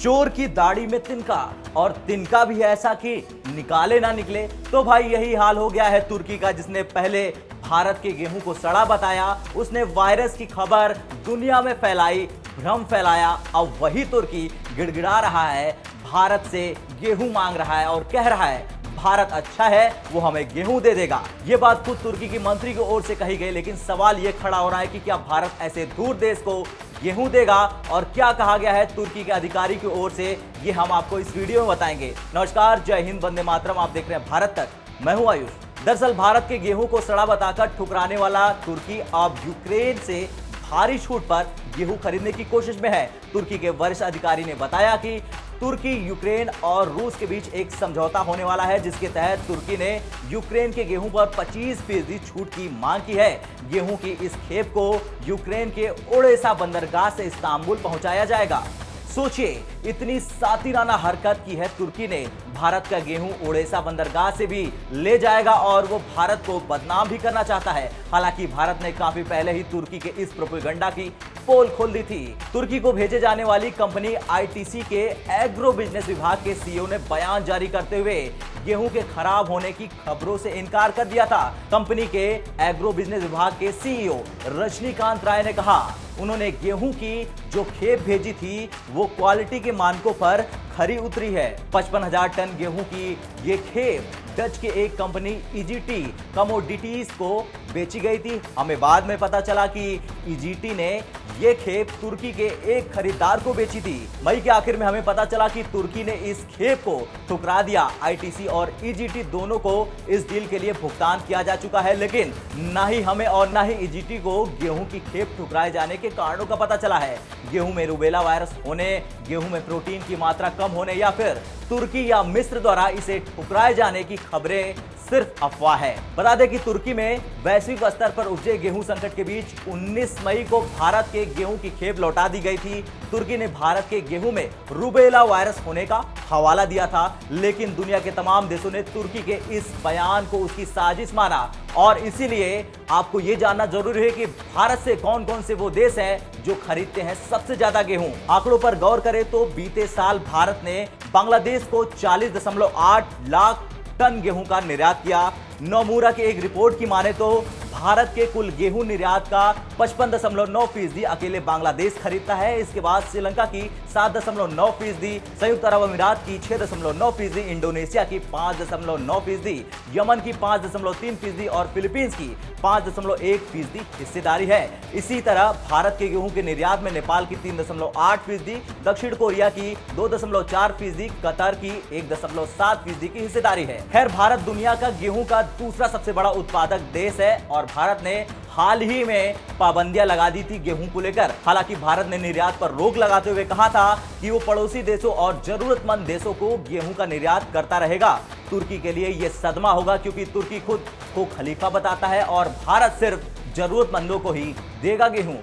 चोर की दाढ़ी में तिनका, और तिनका भी ऐसा कि निकाले ना निकले। तो भाई यही हाल हो गया है तुर्की का, जिसने पहले भारत के गेहूं को सड़ा बताया, उसने वायरस की खबर दुनिया में फैलाई, भ्रम फैलाया। अब वही तुर्की गिड़गिड़ा रहा है, भारत से गेहूं मांग रहा है और कह रहा है भारत अच्छा है, वो हमें गेहूं दे देगा। ये बात खुद तुर्की की मंत्री की ओर से कही गई, लेकिन सवाल ये खड़ा हो रहा है कि क्या भारत ऐसे दूर देश को गेहूं देगा, और क्या कहा गया है तुर्की के अधिकारी की ओर से, ये हम आपको इस वीडियो में बताएंगे। नमस्कार, जय हिंद, वंदे मातरम। आप देख रहे हैं भारत तक, मैं हूं आयुष। दरअसल भारत के गेहूं को सड़ा बताकर ठुकराने वाला तुर्की अब यूक्रेन से भारी छूट पर गेहूं खरीदने की कोशिश में है। तुर्की के वरिष्ठ अधिकारी ने बताया कि तुर्की, यूक्रेन और रूस के बीच एक समझौता होने वाला है, जिसके तहत तुर्की ने यूक्रेन के गेहूं पर 25% छूट की मांग की है। गेहूं की इस खेप को यूक्रेन के ओडेसा बंदरगाह से इस्तांबुल पहुंचाया जाएगा। सोचिए, इतनी सातिराना हरकत की है तुर्की ने। भारत का गेहूं ओडेसा बंदरगाह से भी ले जाएगा और वो भारत को बदनाम भी करना चाहता है। हालांकि भारत ने काफी पहले ही तुर्की के इस प्रोपेगेंडा की पोल खोल दी थी। तुर्की को भेजे जाने वाली कंपनी आईटीसी के एग्रो बिजनेस विभाग के सीईओ ने बयान जारी करते हुए गेहूं के खराब होने की खबरों से इनकार कर दिया था। कंपनी के एग्रो बिजनेस विभाग के सीईओ रजनीकांत राय ने कहा, उन्होंने गेहूं की जो खेप भेजी थी वो क्वालिटी के मानकों पर खरी उतरी है। 55,000 टन गेहूं की ये खेप डच के एक कंपनी ईजीटी कमोडिटीज को बेची गई थी। हमें बाद में पता चला कि ईजीटी ने ये खेप तुर्की के एक खरीदार को बेची थी। मई के आखिर में हमें पता चला कि तुर्की ने इस खेप को ठुकरा दिया। आईटीसी और ईजीटी दोनों को इस डील के लिए भुगतान किया जा चुका है, लेकिन ना ही हमें और ना ही ईजीटी को गेहूं की खेप ठुकराए जाने के कारणों का पता चला है। गेहूं में रूबेला वायरस होने, गेहूं में प्रोटीन की मात्रा कम होने, या फिर तुर्की या मिस्र द्वारा इसे ठुकराए जाने की खबरें सिर्फ अफवाह है। बता दें कि तुर्की में वैश्विक स्तर पर उपजे गेहूं संकट के बीच 19 मई को भारत के गेहूं की खेप लौटा दी गई थी। तुर्की ने भारत के गेहूं में रूबेला वायरस होने का हवाला दिया था, लेकिन दुनिया के तमाम देशों ने तुर्की के इस बयान को उसकी साजिश माना। और इसीलिए आपको यह जानना जरूरी है कि भारत से कौन कौन से वो देश हैं जो खरीदते हैं सबसे ज्यादा गेहूं। आंकड़ों पर गौर करें तो बीते साल भारत ने बांग्लादेश को 40.8 लाख टन गेहूं का निर्यात किया। नोमुरा की एक रिपोर्ट की माने तो भारत के कुल गेहूं निर्यात का 55.9% अकेले बांग्लादेश खरीदता है। इसके बाद श्रीलंका की 7.9%, संयुक्त अरब अमीरात की 6.9%, इंडोनेशिया की 5.9%, यमन की 5.3% और फिलीपींस की 5.1% हिस्सेदारी है। इसी तरह भारत के गेहूं के निर्यात में नेपाल की 3.8%, दक्षिण कोरिया की 2.4%, कतर की 1.7% की हिस्सेदारी है। खैर, भारत दुनिया का गेहूं का दूसरा सबसे बड़ा उत्पादक देश है और भारत ने हाल ही में पाबंदियां लगा दी थी गेहूं को लेकर। हालांकि भारत ने निर्यात पर रोक लगाते हुए कहा था कि वो पड़ोसी देशों और जरूरतमंद देशों को गेहूं का निर्यात करता रहेगा। तुर्की के लिए यह सदमा होगा, क्योंकि तुर्की खुद को खलीफा बताता है और भारत सिर्फ जरूरतमंदों को ही देगा गेहूं।